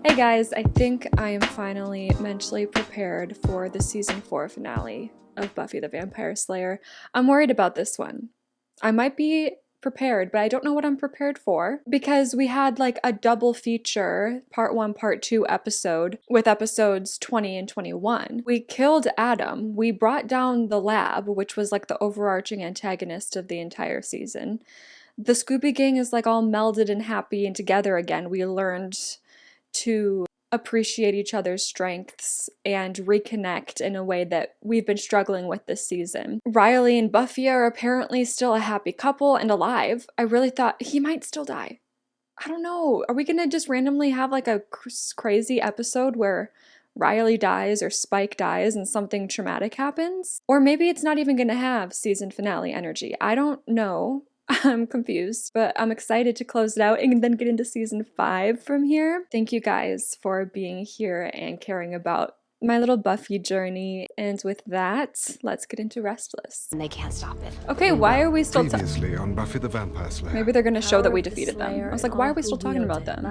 Hey guys, I think I am finally mentally prepared for the season 4 finale of Buffy the Vampire Slayer. I'm worried about this one. I might be prepared, but I don't know what I'm prepared for because we had like a double feature, part 1, part 2 episode with episodes 20 and 21. We killed Adam. We brought down the lab, which was like the overarching antagonist of the entire season. The Scooby Gang is like all melded and happy and together again. We learned to appreciate each other's strengths and reconnect in a way that we've been struggling with this season. Riley and Buffy are apparently still a happy couple and alive. I really thought he might still die. I don't know. Are we gonna just randomly have like a crazy episode where Riley dies or Spike dies and something traumatic happens? Or maybe it's not even gonna have season finale energy. I don't know. I'm confused, but I'm excited to close it out and then get into season 5 from here. Thank you guys for being here and caring about my little Buffy journey. And with that, let's get into Restless. And they can't stop it. Okay, why are we still Previously on Buffy the Vampire Slayer. Maybe they're gonna show that we defeated them. I was like, why are we still talking about them?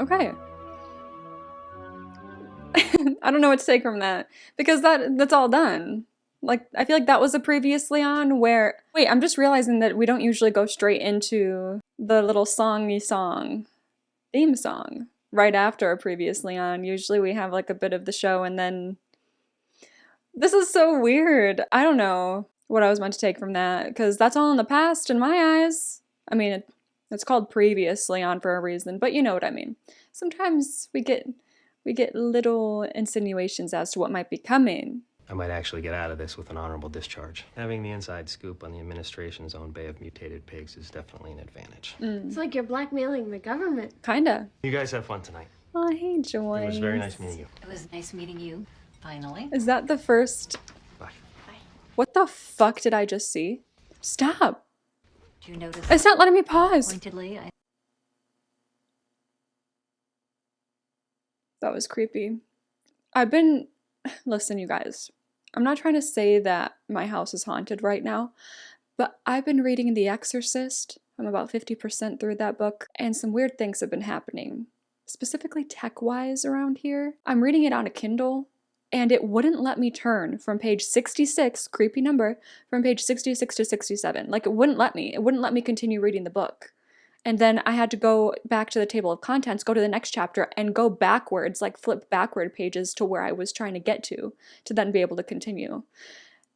Okay. I don't know what to take from that because that's all done. Like, I feel like that was a previously on where... Wait, I'm just realizing that we don't usually go straight into the little theme song right after a previously on. Usually we have like a bit of the show and then... This is so weird. I don't know what I was meant to take from that because that's all in the past in my eyes. I mean, it's called previously on for a reason, but you know what I mean. Sometimes we get little insinuations as to what might be coming. I might actually get out of this with an honorable discharge. Having the inside scoop on the administration's own bay of mutated pigs is definitely an advantage. It's like you're blackmailing the government. Kinda. You guys have fun tonight. Oh, hey, Joy. It was very nice meeting you. It was nice meeting you, finally. Is that the first... Bye. What the fuck did I just see? Stop! Do you notice? It's not letting me pause! Pointedly, That was creepy. Listen, you guys. I'm not trying to say that my house is haunted right now, but I've been reading The Exorcist. I'm about 50% through that book, and some weird things have been happening, specifically tech-wise around here. I'm reading it on a Kindle, and it wouldn't let me turn from page 66, creepy number, from page 66 to 67. Like, it wouldn't let me. It wouldn't let me continue reading the book. And then I had to go back to the table of contents, go to the next chapter, and go backwards, like flip backward pages to where I was trying to get to then be able to continue.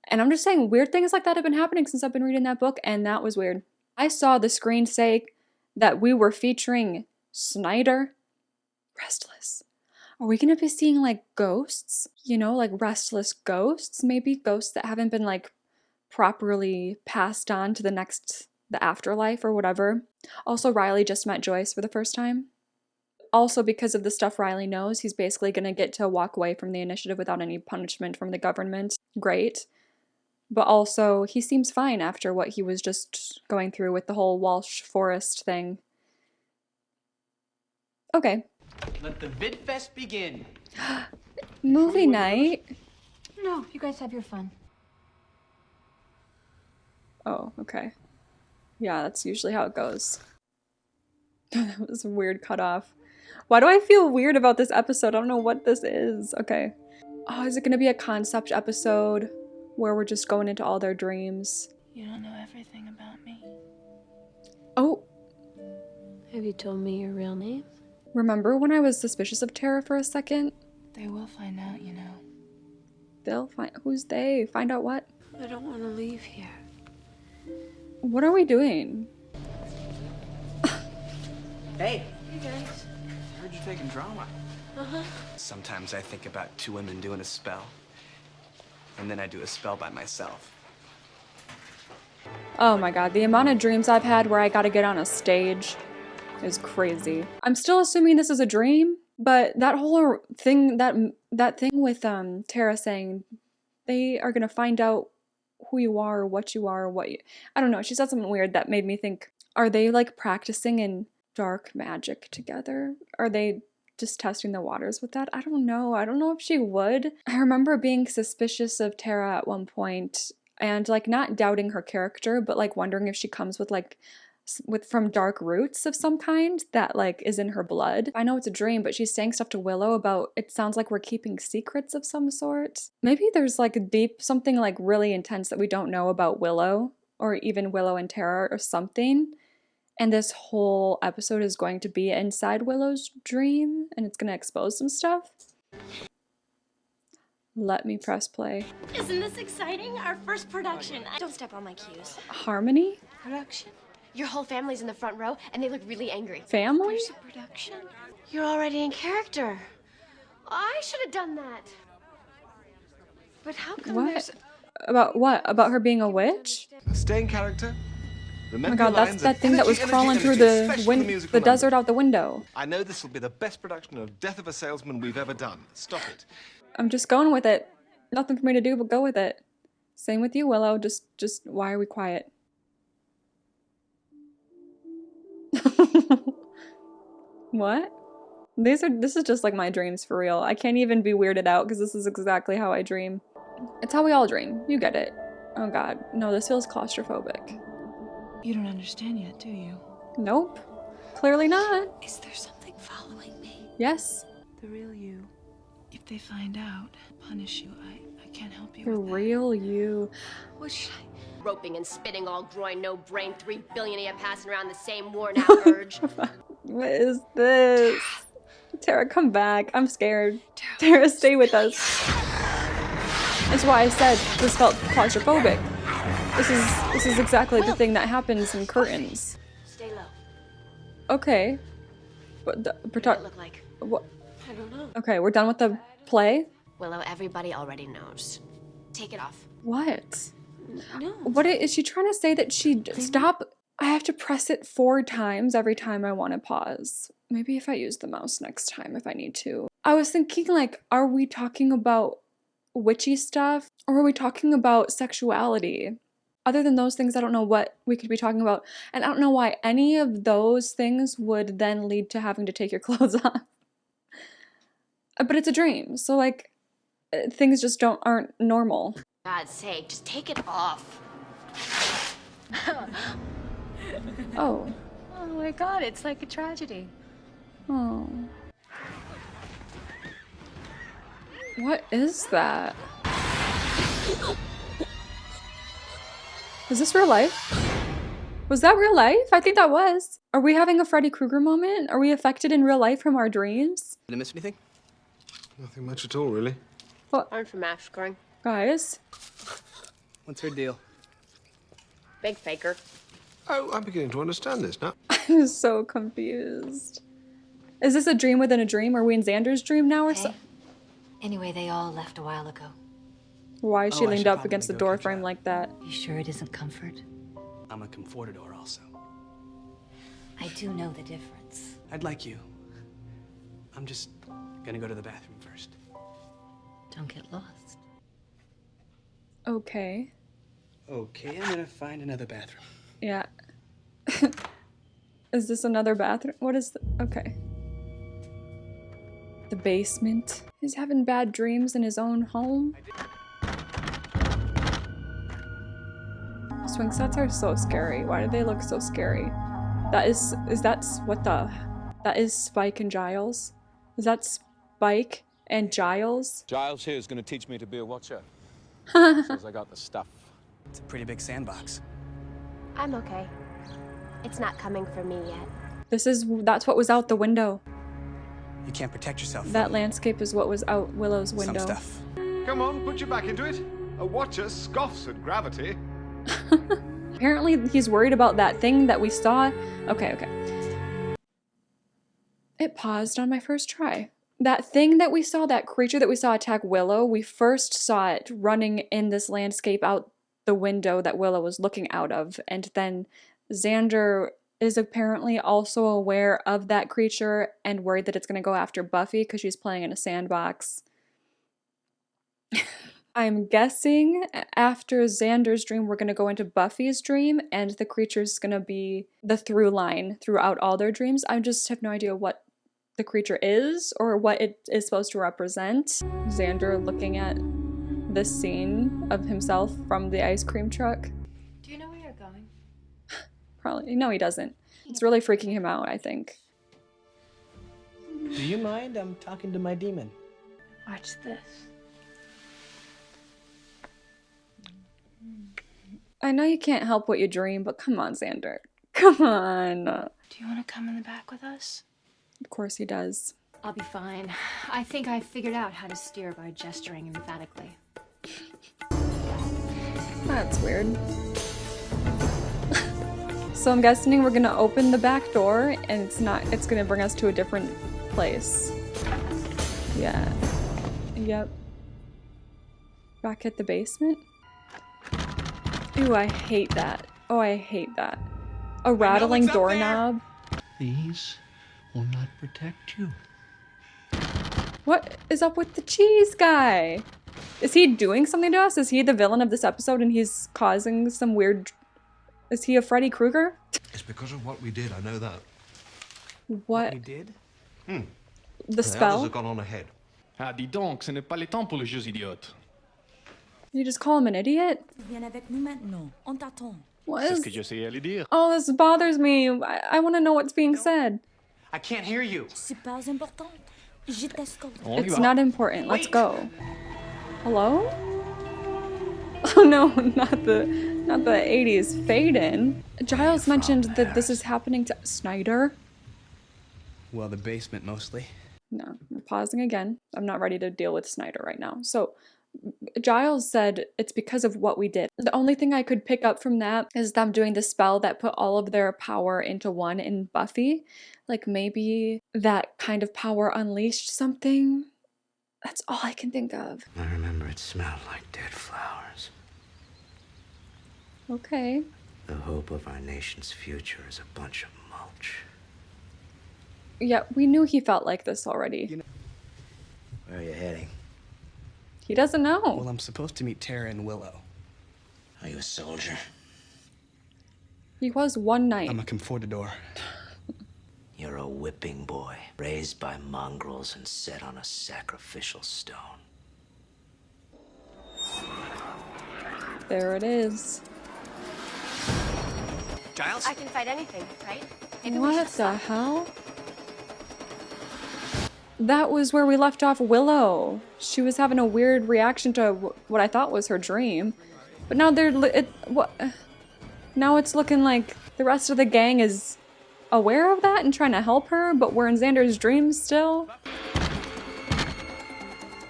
And I'm just saying, weird things like that have been happening since I've been reading that book, and that was weird. I saw the screen say that we were featuring Snyder. Restless. Are we going to be seeing, like, ghosts? You know, like restless ghosts? Maybe ghosts that haven't been, like, properly passed on to the afterlife or whatever. Also, Riley just met Joyce for the first time. Also, because of the stuff Riley knows, he's basically going to get to walk away from the initiative without any punishment from the government. Great. But also, he seems fine after what he was just going through with the whole Walsh Forest thing. Okay. Let the VidFest begin. Movie night? No, you guys have your fun. Oh, okay. Yeah, that's usually how it goes. That was a weird cutoff. Why do I feel weird about this episode? I don't know what this is. Okay. Oh, is it going to be a concept episode where we're just going into all their dreams? You don't know everything about me. Oh, Have you told me your real name? remember when I was suspicious of Tara for a second? They will find out, you know. They'll find... Who's they? Find out what? I don't want to leave here. What are we doing? Hey, Hey guys. I heard you're taking drama. Uh-huh. Sometimes I think about two women doing a spell, and then I do a spell by myself. Oh my god, the amount of dreams I've had where I gotta get on a stage is crazy. I'm still assuming this is a dream, but that whole thing, that thing with Tara saying they are gonna find out who you are, or what you are, or what you... I don't know, she said something weird that made me think, are they like practicing in dark magic together? Are they just testing the waters with that? I don't know. I don't know if she would. I remember being suspicious of Tara at one point and like not doubting her character, but like wondering if she comes with like from dark roots of some kind that like is in her blood. I know it's a dream, but she's saying stuff to Willow about it sounds like we're keeping secrets of some sort. Maybe there's like a deep something like really intense that we don't know about Willow or even Willow and Tara or something. And this whole episode is going to be inside Willow's dream and it's going to expose some stuff. Let me press play. Isn't this exciting? Our first production. Don't step on my cues. Harmony? Production? Your whole family's in the front row, and they look really angry. Family? There's a production? You're already in character. I should have done that. But how come there's... What? About what? About her being a witch? Stay in character. Oh my god, that's that thing that was crawling through the desert out the window. I know this will be the best production of Death of a Salesman we've ever done. Stop it. I'm just going with it. Nothing for me to do but go with it. Same with you, Willow. Just why are we quiet? What? This is just like my dreams for real. I can't even be weirded out because this is exactly how I dream. It's how we all dream. You get it. Oh god. No, this feels claustrophobic. You don't understand yet, do you? Nope. Clearly not. Is there something following me? Yes. The real you. If they find out, punish you. I can't help you The with that. real you. What should I... Roping and spitting all groin, no brain, 3 billion of you passing around the same worn out urge. What is this? Tara, come back. I'm scared. Tara, stay with us. That's why I said this felt claustrophobic. This is exactly the thing that happens in curtains. Stay low. Okay. But the What does it look like? what? I don't know. Okay, we're done with the play. Willow, everybody already knows. Take it off. What? No. What is she trying to say that she stop? I have to press it 4 times every time I want to pause. Maybe if I use the mouse next time if I need to. I was thinking like, are we talking about witchy stuff or are we talking about sexuality? Other than those things, I don't know what we could be talking about. And I don't know why any of those things would then lead to having to take your clothes off. But it's a dream. So like, things just aren't normal. God's sake, just take it off. Oh. Oh my god, it's like a tragedy. Oh. What is that? Is this real life? Was that real life? I think that was. Are we having a Freddy Krueger moment? Are we affected in real life from our dreams? Did I miss anything? Nothing much at all, really. Learn from math scoring. Guys? What's her deal? Big faker. Oh, I'm beginning to understand this now. I'm so confused. Is this a dream within a dream? Are we in Xander's dream now or so? Anyway, they all left a while ago. Why is she Oh, I leaned should up probably against the go door catch frame up. like that? You sure it isn't comfort? I'm a comfortador also. I do know the difference. I'd like you. I'm just gonna go to the bathroom first. Don't get lost. Okay. Okay, I'm gonna find another bathroom. Yeah. Is this another bathroom? What is the... Okay. The basement. He's having bad dreams in his own home. Swing sets are so scary. Why do they look so scary? That is Spike and Giles? Is that Spike and Giles? Giles here is going to teach me to be a watcher. Says I got the stuff. It's a pretty big sandbox. I'm okay. It's not coming for me yet. That's what was out the window. You can't protect yourself That from landscape is what was out Willow's some window. stuff. Come on, put your back into it. A watcher scoffs at gravity. Apparently he's worried about that thing that we saw. Okay. It paused on my first try. That thing that we saw, that creature that we saw attack Willow, we first saw it running in this landscape out the window that Willow was looking out of. And then Xander is apparently also aware of that creature and worried that it's going to go after Buffy because she's playing in a sandbox. I'm guessing after Xander's dream, we're going to go into Buffy's dream, and the creature's going to be the through line throughout all their dreams. I just have no idea what the creature is or what it is supposed to represent. Xander looking at this scene of himself from the ice cream truck. Do you know where you're going? Probably. No, he doesn't. It's really freaking him out, I think. Do you mind? I'm talking to my demon. Watch this. I know you can't help what you dream, but come on, Xander. Come on. Do you want to come in the back with us? Of course he does. I'll be fine. I think I figured out how to steer by gesturing emphatically. That's weird. So I'm guessing we're gonna open the back door and it's gonna bring us to a different place. Yeah. Yep. Back at the basement? Ooh, I hate that. Oh, I hate that. A rattling doorknob. These will not protect you. What is up with the cheese guy? Is he doing something to us? Is he the villain of this episode and he's causing some weird... Is he a Freddy Krueger? It's because of what we did, I know that. What? You did? The The spell? others have gone on ahead. Ah, dis donc, ce n'est pas le temps pour les jeux idiotes. You just call him an idiot? Viens avec nous maintenant. On t'attend. What C'est is... ce que j'essayais de dire. Oh, this bothers me. I want to know what's being said. I can't hear you. C'est pas important. Je t'escorte. On y It's va. not important. Let's go. Hello? Oh no, not the 80s fade-in. Giles mentioned that this is happening to Snyder. Well, the basement mostly. No, we're pausing again. I'm not ready to deal with Snyder right now. So, Giles said it's because of what we did. The only thing I could pick up from that is them doing the spell that put all of their power into one in Buffy. Like maybe that kind of power unleashed something. That's all I can think of. I remember it smelled like dead flowers. Okay. The hope of our nation's future is a bunch of mulch. Yeah, we knew he felt like this already. Where are you heading? He doesn't know. Well, I'm supposed to meet Tara and Willow. Are you a soldier? He was one night. I'm a confordador. You're a whipping boy, raised by mongrels and set on a sacrificial stone. There it is. Giles? I can fight anything, right? What the hell? That was where we left off Willow. She was having a weird reaction to what I thought was her dream. But now now it's looking like the rest of the gang is aware of that and trying to help her, but we're in Xander's dreams still.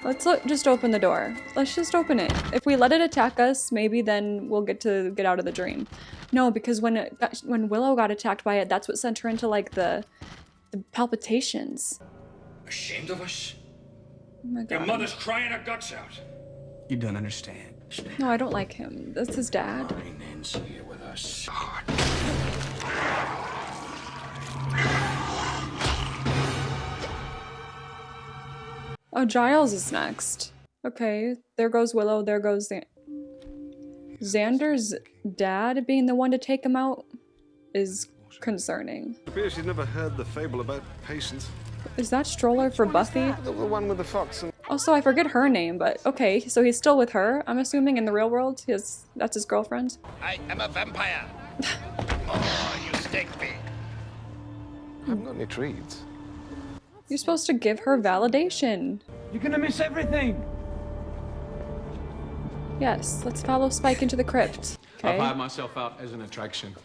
Let's just open the door. Let's just open it. If we let it attack us, maybe then we'll get out of the dream. No, because when Willow got attacked by it, that's what sent her into like the palpitations. Ashamed of us? Oh my Your god. mother's crying her guts out. You don't understand. No, I don't like him. That's his dad. Bring Nancy here with us. Oh, Giles is next. Okay, there goes Willow, there goes Xander's dad being the one to take him out is concerning. It appears she's never heard the fable about patience. Is that stroller for Buffy? The one with the fox and... Also, I forget her name, but okay, so he's still with her, I'm assuming, in the real world? That's his girlfriend? I am a vampire. Oh, you stink me. I haven't got any treats. You're supposed to give her validation. You're gonna miss everything. Yes, let's follow Spike into the crypt. I've Okay. hired myself out as an attraction.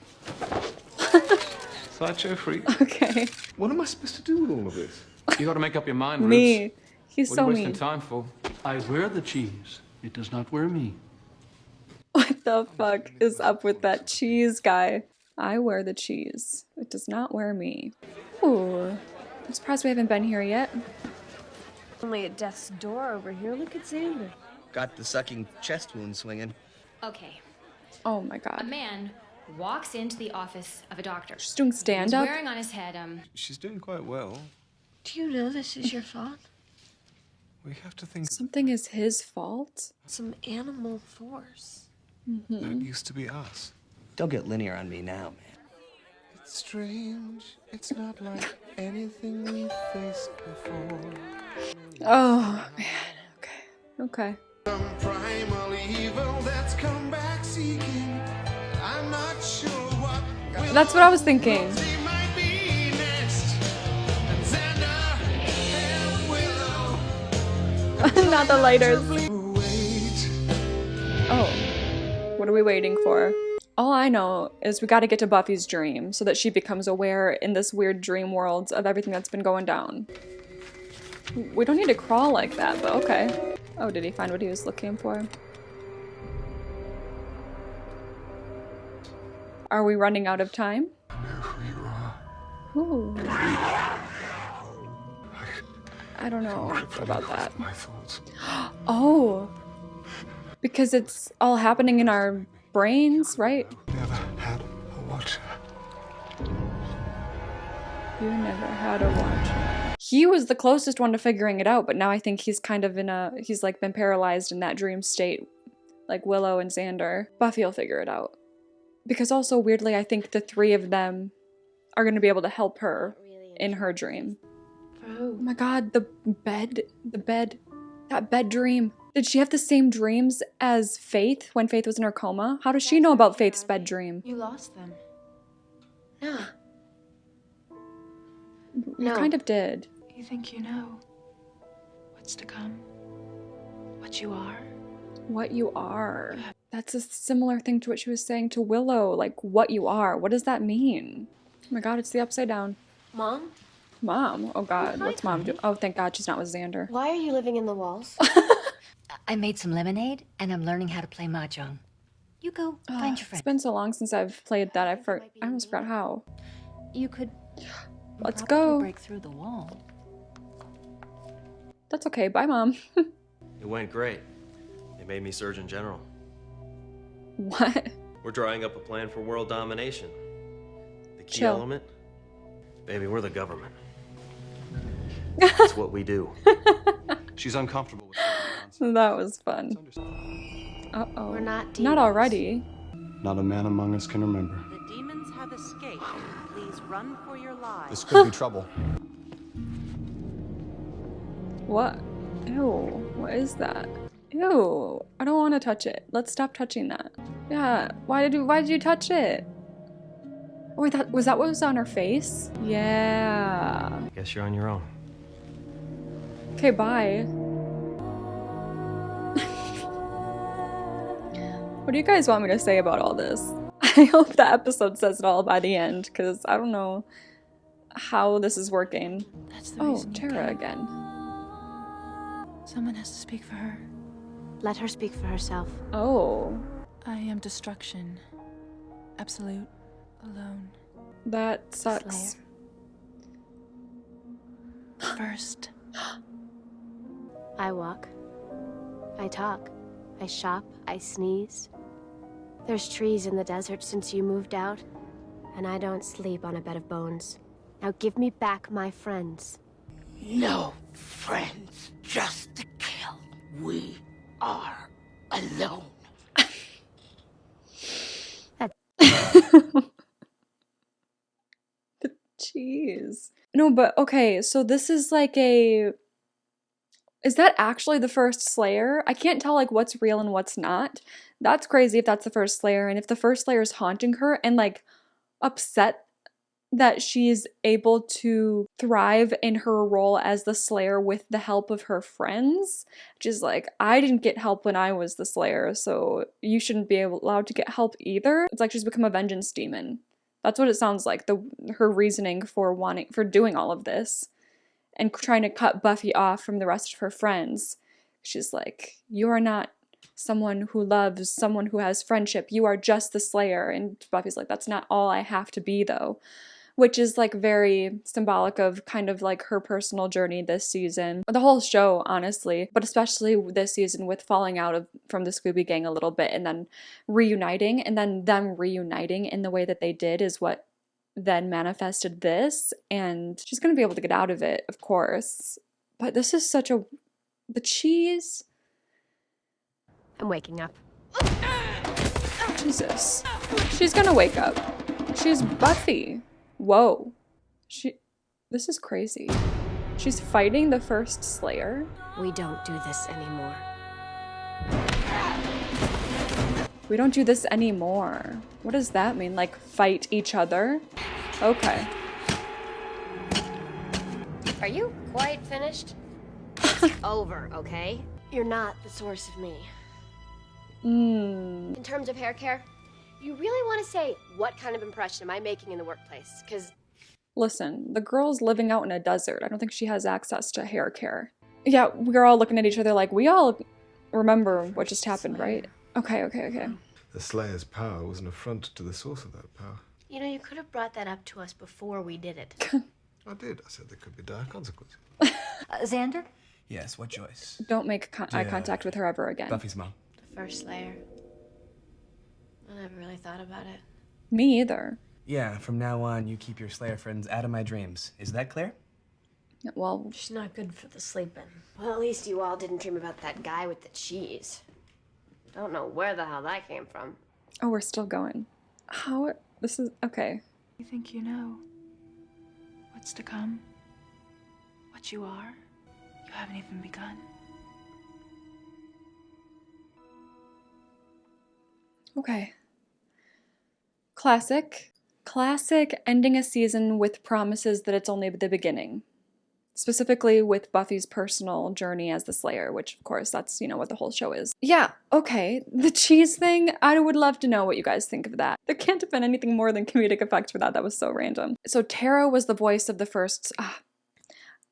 Sideshow freak. Okay. What am I supposed to do with all of this? You gotta make up your mind, Roots. Me. He's What so are you wasting mean. time for? I wear the cheese. It does not wear me. What the fuck is up with that cheese guy? I wear the cheese. It does not wear me. Ooh. I'm surprised we haven't been here yet. Only at death's door over here. Look at Xander. Got the sucking chest wound swinging. Okay. Oh my A god. man walks into the office of a doctor. She's doing He's stand-up? wearing on his head, She's doing quite well. Do you know this is your fault? We have to think Something is his fault? Some animal force. that used to be us. Don't get linear on me now, man. It's strange. It's not like anything we've faced before. Oh, man. Okay. Okay. Some primal evil that's come back seeking. I'm not sure what will That's what I was thinking. Not the lighters. Oh. What are we waiting for? All I know is we gotta get to Buffy's dream so that she becomes aware in this weird dream world of everything that's been going down. We don't need to crawl like that, but okay. Oh, did he find what he was looking for? Are we running out of time? I know who you are. Ooh. I don't know about that. My thoughts. Oh. Because it's all happening in our brains, right? Never had a watcher. You never had a watcher. He was the closest one to figuring it out, but now I think he's kind of he's like been paralyzed in that dream state, like Willow and Xander. Buffy will figure it out. Because also, weirdly, I think the three of them are going to be able to help her in her dream. Oh my god, the bed, that bed dream. Did she have the same dreams as Faith when Faith was in her coma? How does she know about Faith's bed dream? You lost them. No. You kind of did. You think you know what's to come? What you are? What you are. That's a similar thing to what she was saying to Willow, like what you are. What does that mean? Oh my god, it's the upside down. Mom? Mom? Oh god, what's mom doing? Oh, thank god she's not with Xander. Why are you living in the walls? I made some lemonade, and I'm learning how to play mahjong. You go find your friend. It's been so long since I've played that, I almost forgot how. You could Let's probably go. break through the wall. That's okay, bye mom. It went great. They made me Surgeon General. What? We're drawing up a plan for world domination. The key Chill. element? Baby, we're the government. That's what we do. She's uncomfortable with That was fun. Uh-oh. We're not demons. Not already. Not a man among us can remember. The demons have escaped. Please run for your lives. This could be trouble. What? Ew. What is that? Ew. I don't want to touch it. Let's stop touching that. Yeah. Why did you touch it? Oh, wait, was that what was on her face? Yeah. Guess you're on your own. Okay, bye. What do you guys want me to say about all this? I hope the episode says it all by the end, because I don't know how this is working. That's the Oh, reason you Tara came. again. Someone has to speak for her. Let her speak for herself. Oh. I am destruction. Absolute. Alone. That sucks. First. I walk. I talk. I shop. I sneeze. There's trees in the desert since you moved out, and I don't sleep on a bed of bones. Now give me back my friends. No friends, just to kill. We are alone. Jeez. No, but okay, so this is like is that actually the first Slayer? I can't tell like what's real and what's not. That's crazy if that's the first Slayer, and if the first Slayer is haunting her and like upset that she's able to thrive in her role as the Slayer with the help of her friends, which is like, I didn't get help when I was the Slayer, so you shouldn't be allowed to get help either. It's like she's become a vengeance demon. That's what it sounds like, her reasoning for doing all of this and trying to cut Buffy off from the rest of her friends. She's like, you are not someone who loves, someone who has friendship. You are just the Slayer. And Buffy's like, that's not all I have to be though. Which is like very symbolic of kind of like her personal journey this season. The whole show, honestly, but especially this season with falling out from the Scooby Gang a little bit and then reuniting, and then them reuniting in the way that they did is what then manifested this. And she's gonna be able to get out of it, of course. But this is such the cheese. I'm waking up. Jesus. She's gonna wake up. She's Buffy. Whoa. This is crazy. She's fighting the first Slayer? We don't do this anymore. We don't do this anymore. What does that mean? Like, fight each other? Okay. Are you quite finished? It's over, okay? You're not the source of me. In terms of hair care, you really want to say, what kind of impression am I making in the workplace? Because Listen, the girl's living out in a desert. I don't think she has access to hair care. Yeah, we're all looking at each other like, we all remember what just happened, right? Okay. The Slayer's power was an affront to the source of that power. You know, you could have brought that up to us before we did it. I did. I said there could be dire consequences. Xander? Yes, what choice? Don't make eye contact with her ever again. Buffy's mom. The first Slayer. I never really thought about it. Me either. Yeah, from now on, you keep your Slayer friends out of my dreams. Is that clear? Well, she's not good for the sleeping. Well, at least you all didn't dream about that guy with the cheese. Don't know where the hell that came from. Oh, we're still going. How? This is okay. You think you know what's to come? What you are? You haven't even begun. Okay. Classic ending a season with promises that it's only the beginning. Specifically with Buffy's personal journey as the Slayer, which of course that's, what the whole show is. Yeah, okay. The cheese thing, I would love to know what you guys think of that. There can't have been anything more than comedic effect for that. That was so random. So Tara was the voice of the first...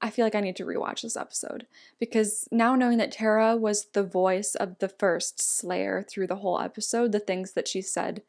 I feel like I need to rewatch this episode because now knowing that Tara was the voice of the first Slayer through the whole episode, the things that she said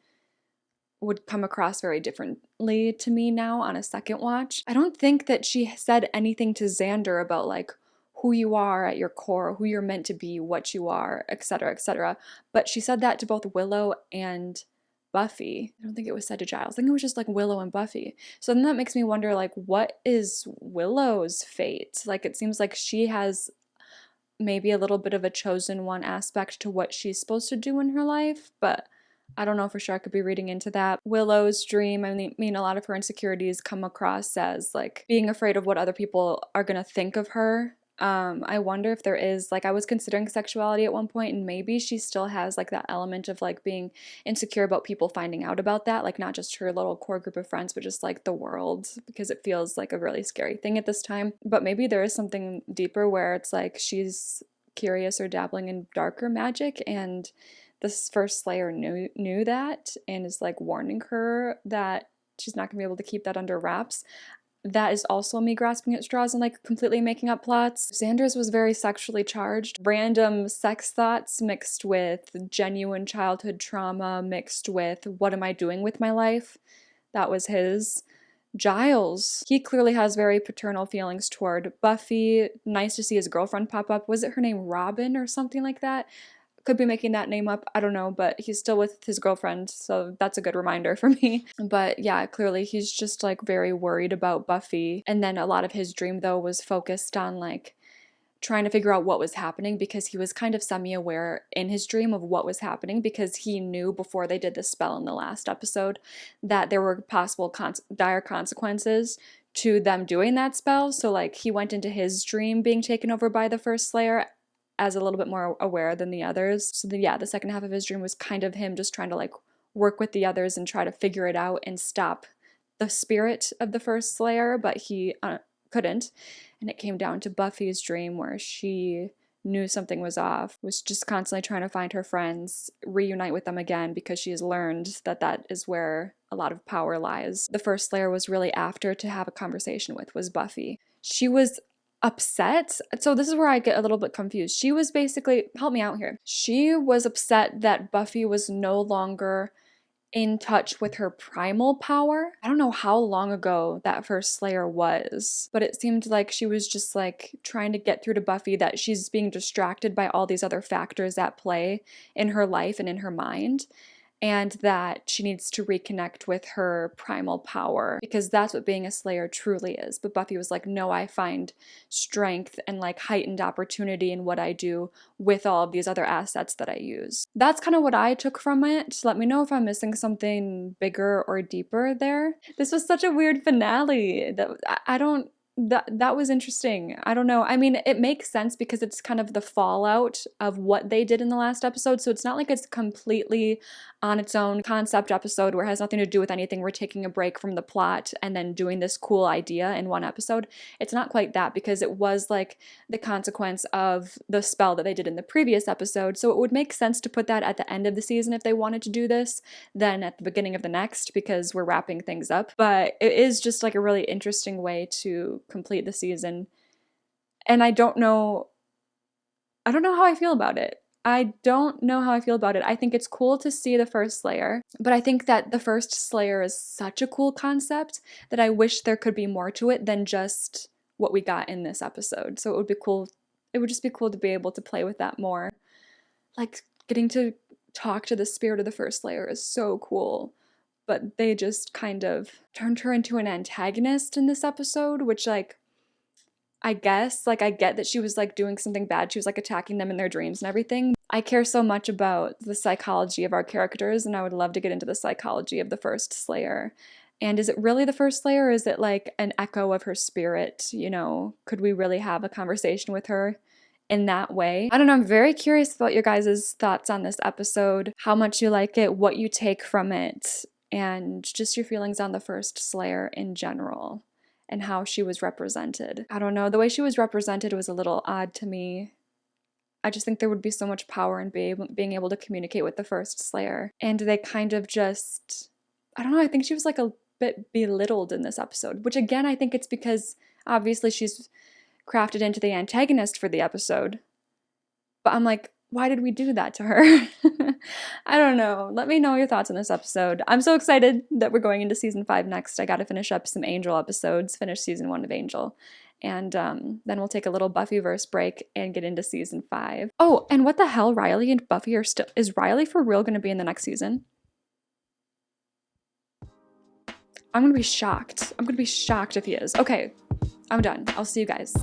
would come across very differently to me now on a second watch. I don't think that she said anything to Xander about like who you are at your core, who you're meant to be, what you are, etc., etc. But she said that to both Willow and Buffy. I don't think it was said to Giles. I think it was just like Willow and Buffy. So then that makes me wonder like what is Willow's fate? Like it seems like she has maybe a little bit of a chosen one aspect to what she's supposed to do in her life, but I don't know for sure. I could be reading into that. Willow's dream, I mean, a lot of her insecurities come across as like being afraid of what other people are gonna think of her. I wonder if there is, like, I was considering sexuality at one point, and maybe she still has like that element of like being insecure about people finding out about that, like not just her little core group of friends, but just like the world, because it feels like a really scary thing at this time. But maybe there is something deeper where it's like she's curious or dabbling in darker magic, and this first Slayer knew that and is like warning her that she's not gonna be able to keep that under wraps. That is also me grasping at straws and like completely making up plots. Xander's was very sexually charged. Random sex thoughts mixed with genuine childhood trauma mixed with what am I doing with my life? That was his. Giles, he clearly has very paternal feelings toward Buffy. Nice to see his girlfriend pop up. Was it her name Robin or something like that? Could be making that name up, I don't know, but he's still with his girlfriend, so that's a good reminder for me. But yeah, clearly he's just like very worried about Buffy. And then a lot of his dream though was focused on like trying to figure out what was happening, because he was kind of semi-aware in his dream of what was happening, because he knew before they did the spell in the last episode that there were possible dire consequences to them doing that spell. So like he went into his dream being taken over by the first Slayer as a little bit more aware than the others. So the second half of his dream was kind of him just trying to like work with the others and try to figure it out and stop the spirit of the first Slayer, but he couldn't. And it came down to Buffy's dream where she knew something was off, was just constantly trying to find her friends, reunite with them again, because she has learned that that is where a lot of power lies. The first Slayer was really after to have a conversation with was Buffy. She was upset. So this is where I get a little bit confused. She was basically, help me out here. She was upset that Buffy was no longer in touch with her primal power. I don't know how long ago that first Slayer was, but it seemed like she was just like trying to get through to Buffy that she's being distracted by all these other factors at play in her life and in her mind, and that she needs to reconnect with her primal power, because that's what being a Slayer truly is. But Buffy was like, no, I find strength and like heightened opportunity in what I do with all of these other assets that I use. That's kind of what I took from it. Let me know if I'm missing something bigger or deeper there. This was such a weird finale that I don't that was interesting. I don't know. I mean, it makes sense because it's kind of the fallout of what they did in the last episode. So it's not like it's completely on its own concept episode where it has nothing to do with anything. We're taking a break from the plot and then doing this cool idea in one episode. It's not quite that because it was like the consequence of the spell that they did in the previous episode. So it would make sense to put that at the end of the season if they wanted to do this, than at the beginning of the next because we're wrapping things up. But it is just like a really interesting way to complete the season. And I don't know how I feel about it. I don't know how I feel about it. I think it's cool to see the first Slayer, but I think that the first Slayer is such a cool concept that I wish there could be more to it than just what we got in this episode. So it would be cool. It would just be cool to be able to play with that more. Like getting to talk to the spirit of the first Slayer is so cool. But they just kind of turned her into an antagonist in this episode, which, like, I guess, like, I get that she was, like, doing something bad. She was, like, attacking them in their dreams and everything. I care so much about the psychology of our characters, and I would love to get into the psychology of the first Slayer. And is it really the first Slayer, or is it, like, an echo of her spirit? You know, could we really have a conversation with her in that way? I don't know. I'm very curious about your guys' thoughts on this episode, how much you like it, what you take from it, and just your feelings on the first Slayer in general and how she was represented. I don't know, the way she was represented was a little odd to me. I just think there would be so much power in being able to communicate with the first Slayer. And they kind of just, I don't know, I think she was like a bit belittled in this episode, which again, I think it's because obviously she's crafted into the antagonist for the episode. But I'm like, why did we do that to her? I don't know. Let me know your thoughts on this episode. I'm so excited that we're going into season 5 next. I gotta finish up some Angel episodes, finish season 1 of Angel. And then we'll take a little Buffyverse break and get into season 5. Oh, and what the hell? Riley and Buffy are still... Is Riley for real gonna be in the next season? I'm gonna be shocked. I'm gonna be shocked if he is. Okay, I'm done. I'll see you guys.